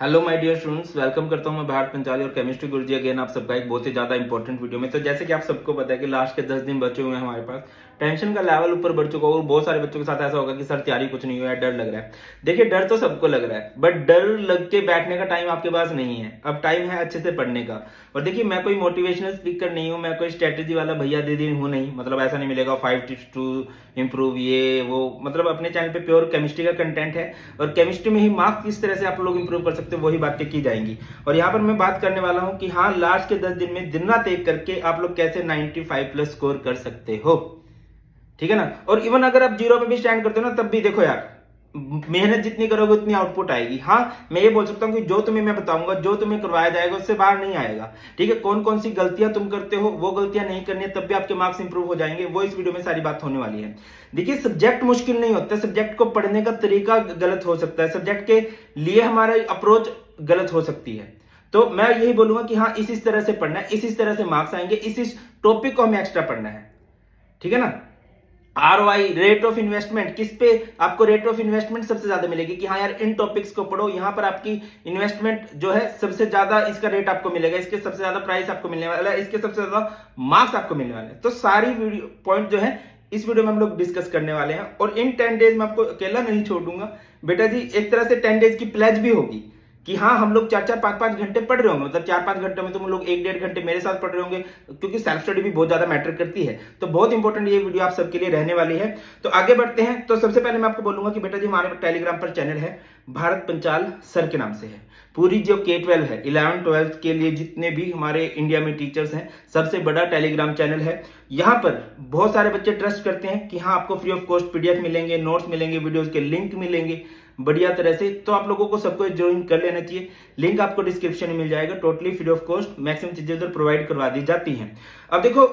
Hello my dear students, welcome करता हूं मैं भारत पंचाली और केमिस्ट्री गुरुजी अगेन आप सबका एक बहुत ही ज्यादा इंपॉर्टेंट वीडियो में। तो जैसे कि आप सबको पता है कि लास्ट के 10 दिन बचे हुए हैं हमारे पास, टेंशन का लेवल ऊपर बढ़ चुका और बहुत सारे बच्चों के साथ ऐसा होगा कि सर तैयारी कुछ नहीं हुआ है, डर लग रहा है। देखिए, डर तो सबको लग रहा है, बट डर लग के बैठने का टाइम आपके पास नहीं है। अब टाइम है अच्छे से पढ़ने का। और देखिए, मैं कोई मोटिवेशनल स्पीकर नहीं हूँ, मैं कोई स्ट्रेटेजी वाला भैया दीदी हूँ नहीं। मतलब ऐसा नहीं मिलेगा 5 टिप्स टू इम्प्रूव ये वो। मतलब अपने चैनल पे प्योर केमिस्ट्री का कंटेंट है और केमिस्ट्री में ही मार्क्स किस तरह से आप लोग इंप्रूव कर सकते हो वही बातें की जाएंगी। और यहाँ पर मैं बात करने वाला हूँ कि हाँ, लास्ट के 10 दिन में दिन रात एक करके आप लोग कैसे 95 प्लस स्कोर कर सकते हो। ठीक है ना। और इवन अगर आप जीरो पे भी स्टैंड करते हो ना, तब भी देखो यार, मेहनत जितनी करोगे उतनी आउटपुट आएगी। हाँ, मैं ये बोल सकता हूँ कि जो तुम्हें मैं बताऊंगा, जो तुम्हें करवाया जाएगा उससे बाहर नहीं आएगा। ठीक है, कौन कौन सी गलतियां तुम करते हो वो गलतियां नहीं करनी है, तब भी आपके मार्क्स इंप्रूव हो जाएंगे। वो इस वीडियो में सारी बात होने वाली है। देखिए, सब्जेक्ट मुश्किल नहीं होता, सब्जेक्ट को पढ़ने का तरीका गलत हो सकता है, सब्जेक्ट के लिए हमारी अप्रोच गलत हो सकती है। तो मैं यही बोलूंगा कि हाँ, इस तरह से पढ़ना है, इस तरह से मार्क्स आएंगे, इस टॉपिक को हमें एक्स्ट्रा पढ़ना है। ठीक है ना। ROI, रेट ऑफ इन्वेस्टमेंट, किस पे आपको रेट ऑफ इन्वेस्टमेंट सबसे ज्यादा मिलेगी कि हाँ यार, इन टॉपिक्स को पढ़ो, यहां पर आपकी इन्वेस्टमेंट जो है सबसे ज्यादा, इसका रेट आपको मिलेगा, इसके सबसे ज्यादा प्राइस आपको मिलने वाला है, इसके सबसे ज्यादा मार्क्स आपको मिलने वाले हैं। तो सारी वीडियो पॉइंट जो है इस वीडियो में हम लोग डिस्कस करने वाले हैं। और इन 10 डेज में आपको अकेला नहीं छोड़ूंगा बेटा जी। एक तरह से 10 डेज की प्लेज भी होगी कि हाँ, हम लोग 4-4, 5-5 घंटे पढ़ रहे होंगे। मतलब 4-5 घंटे में तुम लोग 1-1.5 घंटे मेरे साथ पढ़ रहे होंगे, क्योंकि सेल्फ स्टडी भी बहुत ज्यादा मैटर करती है। तो बहुत इंपॉर्टेंट ये वीडियो आप सबके लिए रहने वाली है। तो आगे बढ़ते हैं। तो सबसे पहले मैं आपको बोलूंगा कि बेटा जी, हमारे टेलीग्राम पर चैनल है, भारत पंचाल सर के नाम से है। पूरी जो K-12 है, 11-12 के लिए जितने भी हमारे इंडिया में टीचर्स हैं, सबसे बड़ा टेलीग्राम चैनल है। यहाँ पर बहुत सारे बच्चे ट्रस्ट करते हैं कि हाँ, आपको फ्री ऑफ कॉस्ट PDF मिलेंगे, नोट्स मिलेंगे, वीडियोस के लिंक मिलेंगे बढ़िया तरह से। तो आप लोगों को सबको ज्वाइन कर लेना चाहिए। लिंक आपको डिस्क्रिप्शन में मिल जाएगा, totally free of cost, maximum चीजें उधर प्रोवाइड करवा दी जाती हैं। अब देखो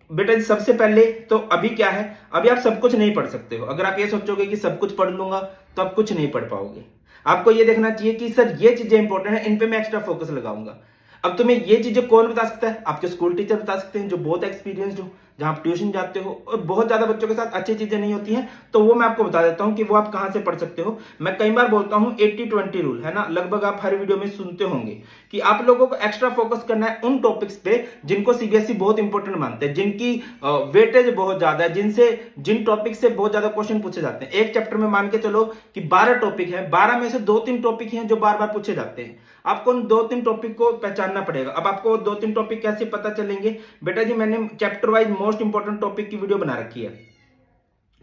बेटा, सबसे पहले तो अभी क्या है, अभी आप सब कुछ नहीं पढ़ सकते हो। अगर आप ये सोचोगे कि सब कुछ पढ़ लूंगा तो आप कुछ नहीं पढ़ पाओगे। आपको ये देखना चाहिए कि सर ये चीजें इंपॉर्टेंट है, इन पे मैं एक्स्ट्रा फोकस लगाऊंगा। अब तुम्हें ये चीजें कौन बता सकता है? आपके स्कूल टीचर बता सकते हैं, जो बहुत एक्सपीरियंस्ड हो, जहां आप ट्यूशन जाते हो और बहुत ज्यादा बच्चों के साथ अच्छी चीजें नहीं होती हैं, तो वो मैं आपको बता देता हूं कि वो आप कहां से पढ़ सकते हो। मैं कई बार बोलता हूं 80-20 रूल है ना, लगभग आप हर वीडियो में सुनते होंगे कि आप लोगों को एक्स्ट्रा फोकस करना है उन टॉपिक्स पे जिनको CBSE बहुत इंपॉर्टेंट मानते हैं, जिनकी वेटेज बहुत ज्यादा है, जिन टॉपिक से बहुत ज्यादा क्वेश्चन पूछे जाते हैं। एक चैप्टर में मान के चलो कि 12 टॉपिक है, 12 में से 2-3 टॉपिक हैं जो बार बार पूछे जाते हैं। आपको उन 2-3 टॉपिक को पहचानना पड़ेगा। अब आपको 2-3 टॉपिक कैसे पता चलेंगे बेटा जी? मैंने chapter wise most important topic की वीडियो बना रखी है।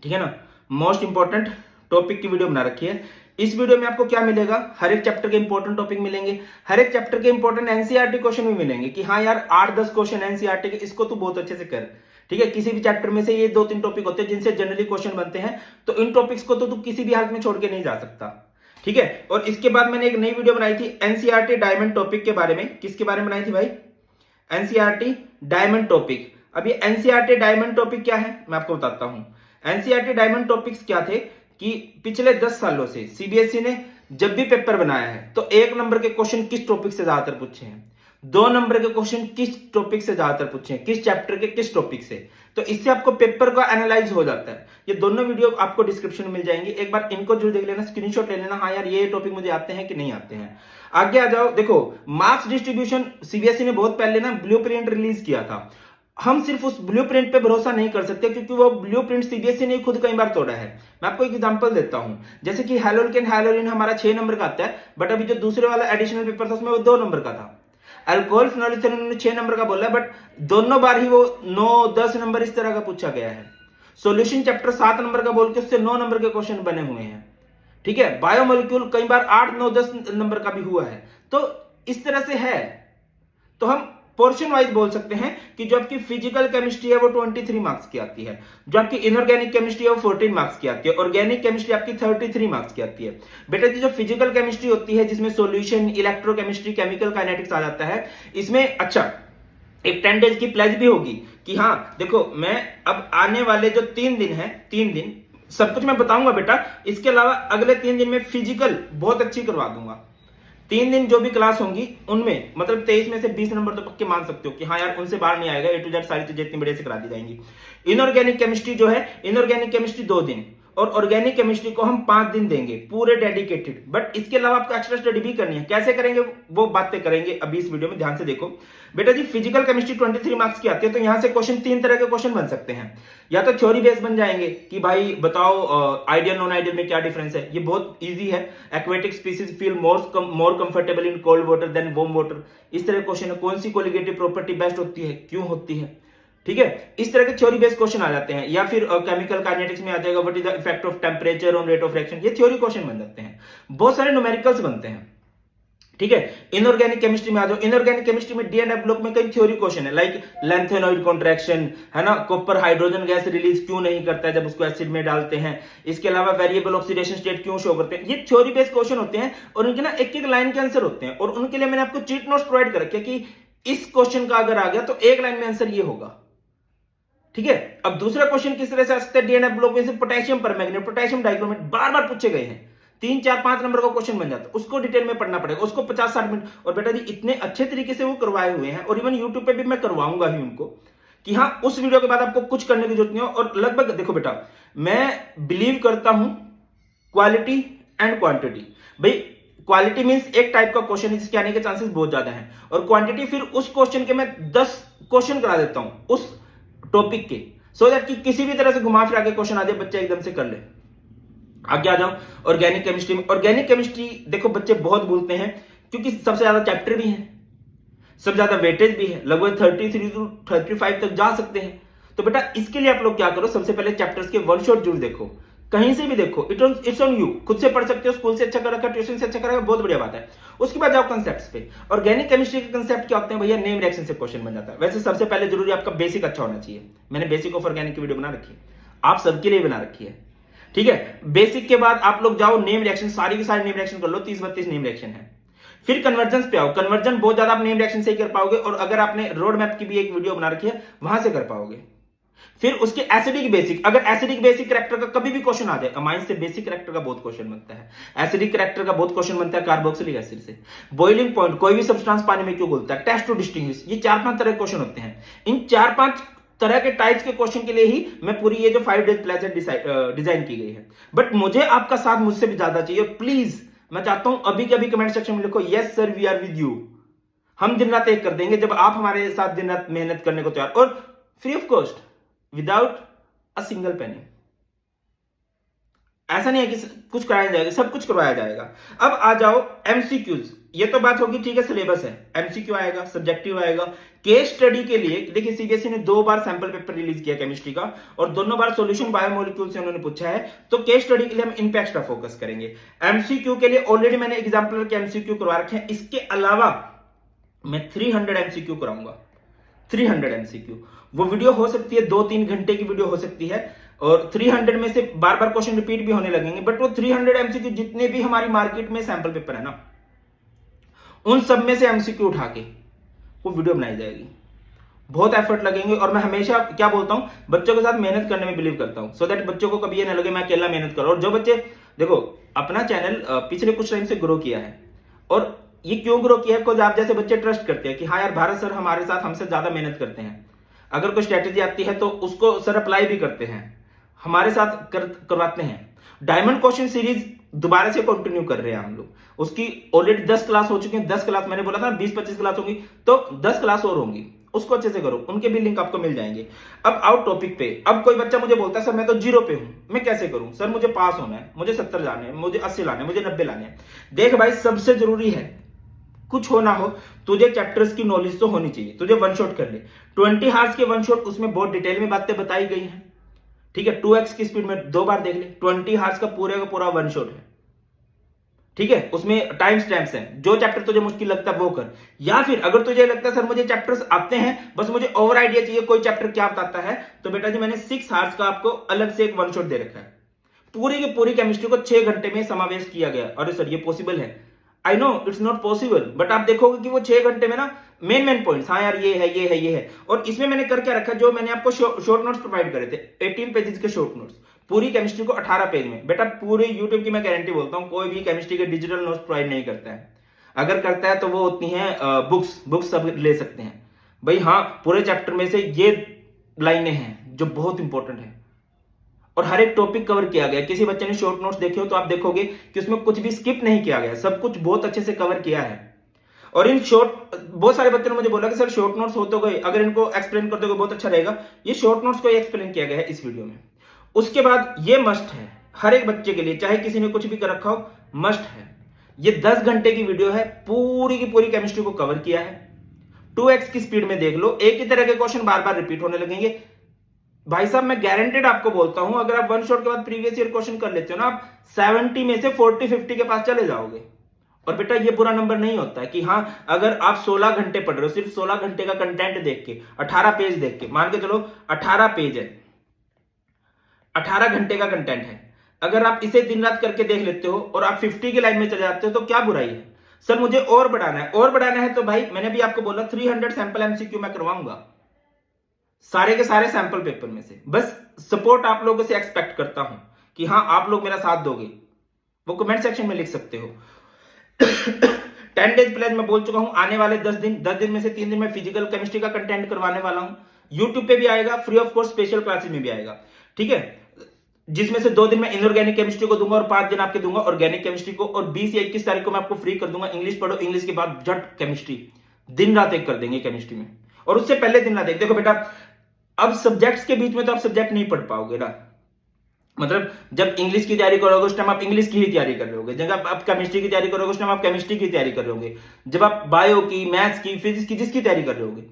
ठीक है ना, मोस्ट इंपॉर्टेंट टॉपिक की वीडियो बना रखी है। इस वीडियो में आपको क्या मिलेगा? हर एक चैप्टर के इंपॉर्टेंट टॉपिक मिलेंगे, हर एक चैप्टर के इंपॉर्टेंट NCERT क्वेश्चन भी मिलेंगे कि हाँ यार, 8-10 क्वेश्चन NCERT के, इसको तू बहुत अच्छे से कर। ठीक है, किसी भी चैप्टर में से ये 2-3 टॉपिक होते हैं जिनसे जनरली क्वेश्चन बनते हैं, तो इन टॉपिक्स को तो तू किसी भी हालत में छोड़ के नहीं जा सकता। ठीक है। और इसके बाद मैंने एक नई वीडियो बनाई थी NCERT डायमंड टॉपिक के बारे में। किसके बारे में बनाई थी भाई? NCERT diamond topic. अब ये NCERT डायमंड टॉपिक क्या है मैं आपको बताता हूं। NCERT डायमंड टॉपिक्स क्या थे कि पिछले 10 सालों से CBSE ने जब भी पेपर बनाया है तो 1 नंबर के क्वेश्चन किस टॉपिक से ज्यादातर पूछे हैं, 2 नंबर के क्वेश्चन किस टॉपिक से ज्यादातर पूछे हैं, किस चैप्टर के किस टॉपिक से। तो इससे आपको पेपर का एनालाइज हो जाता है। ये दोनों वीडियो आपको डिस्क्रिप्शन में मिल जाएंगे, एक बार इनको जरूर देख लेना, स्क्रीनशॉट ले लेना, हाँ यार ये टॉपिक मुझे आते हैं कि नहीं आते हैं। आगे आ जाओ। देखो, मार्क्स डिस्ट्रीब्यूशन CBSE ने बहुत पहले ना ब्लूप्रिंट रिलीज किया था। हम सिर्फ उस ब्लूप्रिंट पे भरोसा नहीं कर सकते, क्योंकि वो ब्लूप्रिंट CBSE ने खुद कई बार तोड़ा है। मैं आपको एक एग्जांपल देता हूं, जैसे कि हैलोल्केन हैलोरिन हमारा 6 नंबर का आता है, बट अभी जो दूसरे वाला एडिशनल पेपर था उसमें वो 2 नंबर का था। अल्कोहल फिनोलिथेन उन्होंने 6 नंबर का बोला है, बट दोनों बार ही वो 9-10 नंबर इस तरह का पूछा गया है। सॉल्यूशन चैप्टर 7 नंबर का बोल के उससे 9 नंबर के क्वेश्चन बने हुए हैं। ठीक है, बायोमोलिक्यूल कई बार 8-9-10 नंबर का भी हुआ है। तो इस तरह से है। तो हम पोर्शन वाइज बोल सकते हैं कि जो आपकी फिजिकल केमिस्ट्री है वो 23 मार्क्स की आती है, जो आपकी इनऑर्गेनिक केमिस्ट्री है वो 14 मार्क्स की आती है, ऑर्गेनिक केमिस्ट्री आपकी 33 मार्क्स की आती है। बेटा जी, जो फिजिकल केमिस्ट्री होती है जिसमें सॉल्यूशन, इलेक्ट्रोकेमिस्ट्री, केमिकल काइनेटिक्स आ जाता है, इसमें अच्छा एक 10 डेज की प्लेज भी होगी कि हाँ देखो, मैं अब आने वाले जो 3 दिन है, 3 दिन सब कुछ मैं बताऊंगा बेटा। इसके अलावा अगले 3 दिन में फिजिकल बहुत अच्छी करवा दूंगा। 3 दिन जो भी क्लास होंगी उनमें मतलब 23 में से 20 नंबर तो पक्के मान सकते हो कि हाँ यार, उनसे बाहर नहीं आएगा। A to Z सारी चीजें इतनी बड़े से करा दी जाएंगी। इनऑर्गेनिक केमिस्ट्री जो है, इनऑर्गेनिक केमिस्ट्री 2 दिन, और ऑर्गेनिक केमिस्ट्री को हम 5 दिन देंगे पूरे डेडिकेटेड। बट इसके अलावा आपको एक्स्ट्रा स्टडी भी करनी है। कैसे करेंगे वो बातें करेंगे अभी इस वीडियो में, ध्यान से देखो। बेटा जी फिजिकल केमिस्ट्री 23 मार्क्स की आती है, तो यहां से क्वेश्चन 3 तरह के क्वेश्चन बन सकते हैं। या तो थ्योरी बेस्ड बन जाएंगे कि भाई बताओ आइडियल नॉन आइडियल में क्या डिफरेंस है, ये बहुत ईजी है। Aquatic species feel more comfortable in cold water than warm water, इस तरह क्वेश्चन है। कौन सी कोलिगेटिव प्रॉपर्टी बेस्ट होती है, क्यों होती है, ठीक है। इस तरह के थ्योरी बेस्ड क्वेश्चन आ जाते हैं। या फिर केमिकल काइनेटिक्स में आ जाएगा what is the effect of temperature on rate of reaction, ये थ्योरी क्वेश्चन बन जाते हैं। बहुत सारे न्यूमेरिकल्स बनते हैं, ठीक है। इनऑर्गेनिक केमिस्ट्री में आ जाओ। इनऑर्गेनिक केमिस्ट्री में डी एंड एफ ब्लॉक में कई थ्योरी क्वेश्चन है, लाइक लेंथेनॉइड कॉन्ट्रैक्शन, है ना, कॉपर हाइड्रोजन गैस रिलीज क्यों नहीं करता है जब उसको एसिड में डालते हैं। इसके अलावा वेरिएबल ऑक्सीडेशन स्टेट क्यों शो करते हैं। ये थ्योरी बेस्ड क्वेश्चन होते हैं और इनके ना एक एक लाइन के आंसर होते हैं। और उनके लिए मैंने आपको चीट नोट्स प्रोवाइड कर रखे कि इस क्वेश्चन का अगर आ गया तो एक लाइन में आंसर ये होगा, ठीक है। अब दूसरा क्वेश्चन किस तरह से आ सकता है, डीएनएफ ब्लॉक में से पोटेशियम परमैंगनेट, पोटेशियम डाइक्रोमेट बार बार पूछे गए हैं, 3 4 5 नंबर का क्वेश्चन बन जाता है। उसको डिटेल में पढ़ना पड़ेगा, उसको 50-60 मिनट। और बेटा जी इतने अच्छे तरीके से वो करवाए हुए हैं, और इवन यूट्यूब पे भी मैं करवाऊंगा ही उनको, कि हाँ उस वीडियो के बाद आपको कुछ करने की जरूरत नहीं हो। और लगभग देखो बेटा, मैं बिलीव करता हूं क्वालिटी एंड क्वांटिटी। भाई क्वालिटी मींस एक टाइप का क्वेश्चन इसके आने के चांसेस बहुत ज्यादा हैं, और क्वांटिटी फिर उस क्वेश्चन के मैं 10 क्वेश्चन करा देता हूं उस टॉपिक के, सो दैट कि किसी भी तरह से घुमा फिरा के क्वेश्चन आ जाए, बच्चा एकदम से कर ले। आगे आ जाओ ऑर्गेनिक केमिस्ट्री में। ऑर्गेनिक केमिस्ट्री देखो बच्चे बहुत भूलते हैं, क्योंकि सबसे ज्यादा चैप्टर भी है, सबसे ज्यादा वेटेज भी है, लगभग 33 to 35 तक जा सकते हैं। तो बेटा इसके लिए आप लोग क्या करो, सबसे पहले चैप्टर्स के वन शॉट जरूर देखो, कहीं से भी देखो, इट्स ऑन यू। खुद से पढ़ सकते हो, स्कूल से अच्छा कर रखा, ट्यूशन से अच्छा कर रखा, बहुत बढ़िया बात है। उसके बाद जाओ कंसेप्ट्स पे। ऑर्गेनिक केमिस्ट्री के कंसेप्ट क्या होते हैं भैया, नेम रिएक्शन से क्वेश्चन बन जाता है। वैसे सबसे पहले जरूरी आपका बेसिक अच्छा होना चाहिए। मैंने बेसिक ऑफ ऑर्गेनिक की वीडियो बना रखी है, आप सबके लिए बना रखी है, ठीक है। बेसिक के बाद आप लोग जाओ नेम रिएक्शन, सारी की सारी नेम रिएक्शन कर लो, 30-32 नेम रिएक्शन है। फिर कन्वर्जन पे आओ। कन्वर्जन बहुत ज्यादा आप नेम रिएक्शन से ही कर पाओगे, और अगर आपने रोड मैप की भी एक वीडियो बना रखी है वहां से कर पाओगे। फिर उसके एसिडिक बेसिक, अगर एसिडिक बेसिक कैरेक्टर का कभी भी क्वेश्चन आ जाए, अमाइन से बेसिक कैरेक्टर का बहुत क्वेश्चन बनता है, एसिडिक कैरेक्टर का बहुत क्वेश्चन बनता है कार्बोक्सिलिक एसिड से। बॉइलिंग पॉइंट, कोई भी सब्सटेंस पानी में क्यों घुलता है, टेस्ट टू डिस्टिंग्विश, ये 4-5 तरह के क्वेश्चन होते हैं। इन 4-5 तरह के टाइप्स के क्वेश्चन के लिए ही मैं पूरी ये जो 5 डेज प्लेजर डिजाइन की गई है। बट मुझे आपका साथ मुझसे भी ज्यादा चाहिए, प्लीज मैं चाहता हूं अभी के अभी कमेंट सेक्शन में लिखो yes sir we are with you. हम दिन रात एक कर देंगे जब आप हमारे साथ दिन रात मेहनत करने को तैयार, और free of cost, without a single penny. ऐसा नहीं है कि कुछ कराया जाएगा, सब कुछ करवाया जाएगा। अब आ जाओ एमसीक्यूज। ये तो बात होगी, ठीक है, सिलेबस है, एमसीक्यू आएगा, सब्जेक्टिव आएगा। केस स्टडी के लिए देखिए सीबीएसई ने 2 बार सैंपल पेपर रिलीज किया केमिस्ट्री का, और दोनों बार सॉल्यूशन बायोमोलिक्यूल से उन्होंने पूछा है। तो केस स्टडी के लिए हम इन पे एक्स्ट्रा फोकस करेंगे। एमसीक्यू के लिए ऑलरेडी मैंने एग्जाम्पल के एमसीक्यू करवा रखे हैं। इसके अलावा मैं 300 एमसीक्यू कराऊंगा, 300 एमसीक्यू। वो वीडियो हो सकती है 2-3 घंटे की वीडियो हो सकती है, और 300 में से बार बार क्वेश्चन रिपीट भी होने लगेंगे। बट वो 300 एमसीक्यू जितने भी हमारी मार्केट में सैंपल पेपर है ना, उन सब में से एमसीक्यू उठा के वो वीडियो बनाई जाएगी। बहुत एफर्ट लगेंगे, और मैं हमेशा क्या बोलता हूं, बच्चों के साथ मेहनत करने में बिलीव करता हूं, सो दैट बच्चों को कभी ये ना लगे मैं अकेला मेहनत कर रहा हूं। और जो बच्चे देखो अपना चैनल पिछले कुछ टाइम से ग्रो किया है, और ये क्यों ग्रो किया है, बिकॉज आप जैसे बच्चे ट्रस्ट करते हैं कि हाँ यार भारत सर हमारे साथ हमसे ज्यादा मेहनत करते हैं, अगर कोई स्ट्रेटेजी आती है तो उसको सर अप्लाई भी करते हैं, हमारे साथ करवाते हैं। डायमंड क्वेश्चन सीरीज दोबारा से कंटिन्यू कर रहे हैं हम लोग, उसकी ऑलरेडी 10 क्लास हो चुकी हैं। 10 क्लास मैंने बोला था 20-25 क्लास होंगी, तो 10 क्लास और होंगी, उसको अच्छे से करो, उनके भी लिंक आपको मिल जाएंगे। अब आउट टॉपिक पे। अब कोई बच्चा मुझे बोलता है सर मैं तो 0 पे हूं, मैं कैसे करूं सर, मुझे पास होना है, मुझे 70 लाने हैं, मुझे 80 लाने हैं, मुझे 90 लाने हैं। देख भाई सबसे जरूरी है, कुछ हो ना हो तुझे चैप्टर्स की नॉलेज तो होनी चाहिए। तुझे वन शॉट कर ले, 20 हार्स के वन शॉट, उसमें बहुत डिटेल में बातें बताई गई हैं, ठीक है। 2x की स्पीड में 2 बार देख ले, 20 हार्स का पूरे का पूरा वन शॉट है, ठीक है। उसमें टाइम स्टैम्प्स हैं, जो चैप्टर तुझे मुश्किल लगता है वो कर। या फिर अगर तुझे लगता है सर मुझे चैप्टर्स आते हैं, बस मुझे ओवर आइडिया चाहिए कोई चैप्टर क्या बताता है, तो बेटा जी मैंने 6 हार्स का आपको अलग से एक वन शॉट दे रखा है। पूरी की पूरी केमिस्ट्री को 6 घंटे में समावेश किया गया। अरे सर ये पॉसिबल है, I know it's not possible, but आप देखोगे कि वो 6 घंटे में ना मेन पॉइंट्स, हाँ यार ये है ये है ये है। और इसमें मैंने करके रखा, जो मैंने आपको शॉर्ट नोट्स प्रोवाइड करे थे, 18 पेजेस के शॉर्ट नोट्स, पूरी केमिस्ट्री को 18 पेज में। बेटा पूरे यूट्यूब की मैं गारंटी बोलता हूं, कोई भी केमिस्ट्री के डिजिटल नोट्स प्रोवाइड नहीं करता है। अगर करता है तो वो होती हैं बुक्स सब ले सकते हैं भाई। हाँ पूरे चैप्टर में से ये लाइनें हैं जो बहुत इंपॉर्टेंट है, और हर एक टॉपिक कवर किया गया। किसी बच्चे ने शॉर्ट नोट्स देखे हो तो आप देखोगे कि उसमें कुछ भी स्किप नहीं किया गया, सब कुछ बहुत अच्छे से कवर किया है। और इन शॉर्ट, बहुत सारे बच्चों ने मुझे बोला कि सर शॉर्ट नोट्स हो तो गए, अगर इनको एक्सप्लेन कर दोगे बहुत अच्छा रहेगा। ये शॉर्ट नोट्स को ही एक्सप्लेन किया गया है इस वीडियो में। उसके बाद ये मस्ट है हर एक बच्चे के लिए, चाहे किसी ने कुछ भी कर रखा हो, मस्ट है। ये 10 घंटे की वीडियो है, पूरी की पूरी केमिस्ट्री को कवर किया है। 2x की स्पीड में देख लो, एक ही तरह के क्वेश्चन बार बार रिपीट होने लगेंगे। भाई साहब मैं गारंटेड आपको बोलता हूं, अगर आप वन शॉट के बाद प्रीवियस ईयर क्वेश्चन कर लेते हो ना, आप 70 में से 40-50 के पास चले जाओगे। और बेटा ये बुरा नंबर नहीं होता है कि हाँ अगर आप 16 घंटे पढ़ रहे हो, सिर्फ 16 घंटे का कंटेंट देख के, 18 पेज देख के, मान के चलो 18 पेज है, 18 घंटे का कंटेंट है, अगर आप इसे दिन रात करके देख लेते हो और आप 50 की लाइन में चले जाते हो तो क्या बुराई है। सर मुझे और बढ़ाना है, और बढ़ाना है तो भाई मैंने भी आपको बोला 300 सैंपल एमसीक्यू मैं करवाऊंगा, सारे के सारे सैंपल पेपर में से। बस सपोर्ट आप लोगों से एक्सपेक्ट करता हूं कि हाँ आप लोग मेरा साथ दोगे, वो कमेंट सेक्शन में लिख सकते हो। 10 डेज प्लान मैं बोल चुका हूं, आने वाले 10 दिन में से 3 दिन में फिजिकल केमिस्ट्री का कंटेंट करवाने वाला हूं। यूट्यूब पे भी आएगा, free of cost special classes में भी आएगा, ठीक है, जिसमें से 2 दिन मैं इनऑर्गेनिक केमिस्ट्री को दूंगा और 5 दिन आपके दूंगा ऑर्गेनिक केमिस्ट्री को। और 20 या 21 तारीख को मैं आपको फ्री कर दूंगा इंग्लिश पढ़ो, इंग्लिश के बाद जट केमिस्ट्री, दिन रात एक कर देंगे केमिस्ट्री में। और उससे पहले दिन रात एक, देखो बेटा अब सब्जेक्ट्स के बीच में तो आप सब्जेक्ट नहीं पढ़ पाओगे ना, मतलब जब इंग्लिश की तैयारी करोगे उस टाइम आप इंग्लिश की ही तैयारी कर रहे होगे, जब आप केमिस्ट्री की तैयारी करोगे उस टाइम आप केमिस्ट्री की तैयारी कर रहे होगे, जब आप बायो की, मैथ्स की, फिजिक्स की, जिसकी तैयारी कर रहे होगे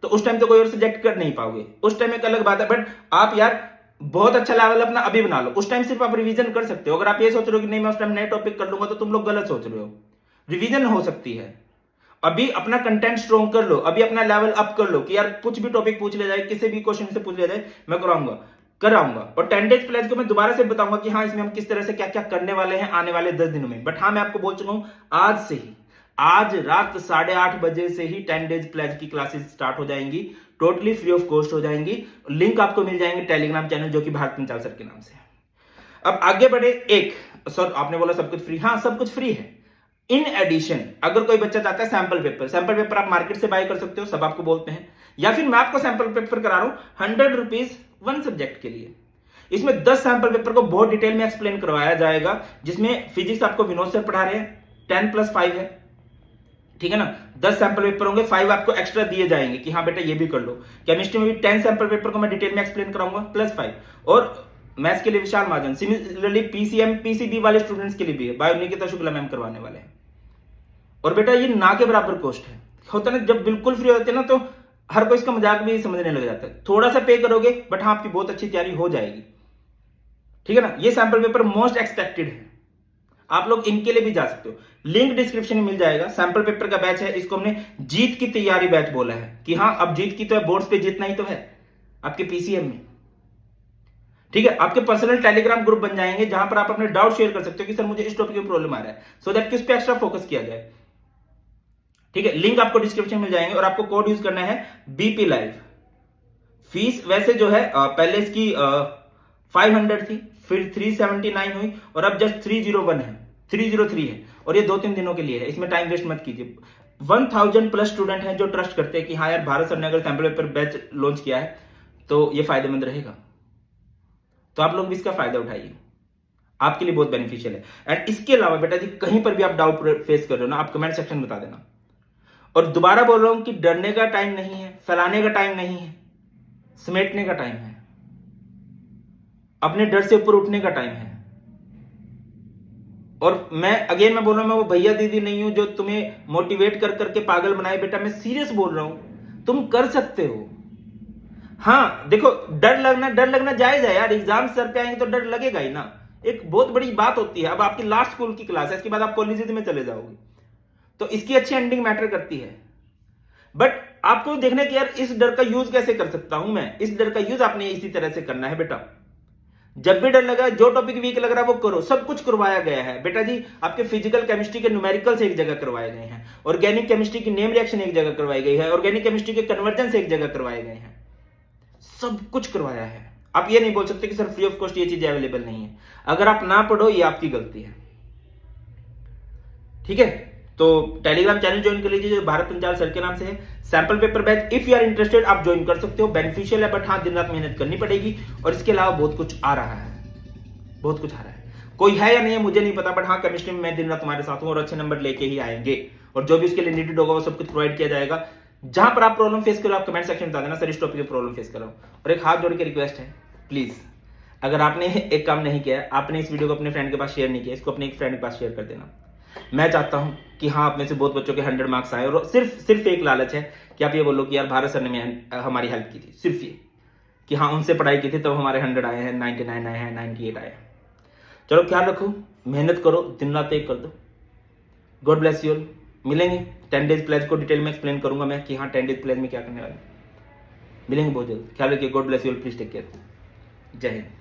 तो उस टाइम तो कोई और सब्जेक्ट कर नहीं पाओगे, उस टाइम एक अलग बात है। बट आप यार बहुत अच्छा लेवल अपना अभी बना लो, उस टाइम सिर्फ आप रिवीजन कर सकते हो। अगर आप ये सोच रहे हो कि नहीं मैं उस टाइम नए टॉपिक कर लूंगा तो तुम लोग गलत सोच रहे हो, रिवीजन हो सकती है। अभी अपना कंटेंट स्ट्रॉन्ग कर लो, अभी अपना लेवल अप कर लो कि यार कुछ भी टॉपिक पूछ लिया जाए, किसी भी क्वेश्चन से पूछ लिया जाए मैं कराऊंगा। और 10 डेज प्लान को मैं दोबारा से बताऊंगा कि हाँ इसमें हम किस तरह से क्या क्या करने वाले हैं आने वाले 10 दिनों में। बट हाँ मैं आपको बोल चुका हूं आज से ही, आज रात 8:30 बजे से ही 10 डेज प्लान की क्लासेस स्टार्ट हो जाएंगी, टोटली फ्री ऑफ कॉस्ट हो जाएंगी। लिंक आपको मिल जाएंगे टेलीग्राम चैनल जो कि भारत पंचाल सर के नाम से है। अब आगे बढ़े, एक सर आपने बोला सब कुछ फ्री, हाँ सब कुछ फ्री है। इन एडिशन अगर कोई बच्चा चाहता है सैंपल पेपर आप मार्केट से बाय कर सकते हो, सब आपको बोलते हैं, या फिर मैं आपको सैंपल पेपर करा रहा हूं 100 रुपीज 1 सब्जेक्ट के लिए। इसमें 10 सैंपल पेपर को बहुत डिटेल में एक्सप्लेन करवाया जाएगा, जिसमें फिजिक्स आपको विनोद सर पढ़ा रहे हैं, 10+5 है, ठीक है ना। 10 सैंपल पेपर होंगे, 5 आपको एक्स्ट्रा दिए जाएंगे कि हाँ बेटा ये भी कर लो। केमिस्ट्री में भी 10 सैंपल पेपर को मैं डिटेल में एक्सप्लेन कराऊंगा +5। और मैथ्स के लिए विशाल महाजन, सिमिलरली पीसीएम पीसीबी वाले स्टूडेंट्स के लिए भी है, बायो निकिता शुक्ला मैम करवाने वाले हैं। और बेटा ये ना के बराबर कॉस्ट है, होता है ना जब बिल्कुल फ्री होते हैं ना तो हर कोई इसका मजाक भी समझने लग जाता है। थोड़ा सा पे करोगे बट हाँ आपकी बहुत अच्छी तैयारी हो जाएगी, ठीक है ना। ये सैंपल पेपर मोस्ट एक्सपेक्टेड है, आप लोग इनके लिए भी जा सकते हो, लिंक डिस्क्रिप्शन में मिल जाएगा। सैंपल पेपर का बैच है, इसको हमने जीत की तैयारी बैच बोला है कि हाँ अब जीत की तो है, बोर्ड्स पे जीतना ही तो है आपके पीसीएम में, ठीक है। आपके पर्सनल टेलीग्राम ग्रुप बन जाएंगे जहां पर आप अपने डाउट शेयर कर सकते हो कि सर मुझे इस टॉपिक में प्रॉब्लम आ रहा है, सो दैट किस पे एक्स्ट्रा फोकस किया जाए, ठीक है। लिंक आपको डिस्क्रिप्शन में मिल जाएंगे और आपको कोड यूज करना है बीपी लाइव। फीस वैसे जो है पहले इसकी 500 थी, फिर 379 हुई और अब जस्ट 303 है और ये 2-3 दिनों के लिए है, इसमें टाइम वेस्ट मत कीजिए। 1000+ स्टूडेंट हैं जो ट्रस्ट करते हैं कि हाँ यार भारत सर ने अगर सैंपल पेपर बैच लॉन्च किया है तो ये फायदेमंद रहेगा, तो आप लोग भी इसका फायदा उठाइए, आपके लिए बहुत बेनिफिशियल है। एंड इसके अलावा बेटा जी कहीं पर भी आप डाउट फेस कर रहे हो ना, आप कमेंट सेक्शन में बता देना। और दोबारा बोल रहा हूं कि डरने का टाइम नहीं है, फैलाने का टाइम नहीं है, समेटने का टाइम है, अपने डर से ऊपर उठने का टाइम है। और मैं बोल रहा हूं, मैं वो भैया दीदी नहीं हूं जो तुम्हें मोटिवेट कर करके पागल बनाए। बेटा मैं सीरियस बोल रहा हूं, तुम कर सकते हो। हाँ देखो डर लगना जायज है यार, एग्जाम सर पे आएंगे तो डर लगेगा ही ना, एक बहुत बड़ी बात होती है। अब आपकी लास्ट स्कूल की क्लास है, इसके बाद आप कॉलेजेस में चले जाओगे तो इसकी अच्छी एंडिंग मैटर करती है। बट आपको देखना कि यार इस डर का यूज कैसे कर सकता हूं मैं, इस डर का यूज आपने इसी तरह से करना है बेटा। जब भी डर लगा, जो टॉपिक वीक लग रहा है वो करो, सब कुछ करवाया गया है बेटा जी। आपके फिजिकल केमिस्ट्री के न्यूमेरिकल्स एक जगह करवाए गए हैं, ऑर्गेनिक केमिस्ट्री की नेम रिएक्शन एक जगह करवाई गई है, ऑर्गेनिक केमिस्ट्री के कन्वर्जेंस एक जगह करवाए गए हैं, सब कुछ करवाया है। आप ये नहीं बोल सकते कि सर फ्री ऑफ कॉस्ट ये चीज अवेलेबल नहीं है। अगर आप ना पढ़ो ये आपकी गलती है, ठीक है। तो टेलीग्राम चैनल ज्वाइन कर लीजिए जो भारत पंचाल सर के नाम से है। Sample paper batch if you are interested आप ज्वाइन कर सकते हो, बेनिफिशियल है, बट हाँ दिन रात मेहनत करनी पड़ेगी और इसके अलावा बहुत कुछ आ रहा है। बहुत कुछ आ रहा है। कोई है या नहीं है मुझे नहीं पता, बट हाँ केमिस्ट्री में मैं दिन रात तुम्हारे साथ हूँ और अच्छे नंबर लेके ही आएंगे, और जो भी उसके लिए नीडेड होगा वो सब कुछ प्रोवाइड किया जाएगा। जहां पर आप प्रॉब्लम फेस करो आप कमेंट सेक्शन में बता देना, सर इस टॉपिक पे प्रॉब्लम फेस कर रहा हूं। और एक हाथ जोड़ के रिक्वेस्ट है, प्लीज अगर आपने एक काम नहीं किया, आपने इस वीडियो को अपने फ्रेंड के पास शेयर नहीं किया, इसको अपने एक फ्रेंड के पास शेयर कर देना। मैं चाहता हूं कि हाँ आप में से बहुत बच्चों के 100 मार्क्स आए, और सिर्फ एक लालच है कि आप ये बोलो कि यार भारत सर ने हमारी हेल्प की थी, सिर्फ ये कि हाँ उनसे पढ़ाई की थी तब हमारे 100 आए हैं, 99 आए हैं, 98 आए हैं। चलो ख्याल रखो, मेहनत करो, दिन रात एक कर दो। God bless you all. मिलेंगे 10 डेज प्लेज को डिटेल में एक्सप्लेन करूंगा मैं कि हाँ 10 डेज प्लेज में क्या करने वाले। मिलेंगे बहुत जल्द। ख्याल रखिए। God bless you all. Please take care. जय हिंद।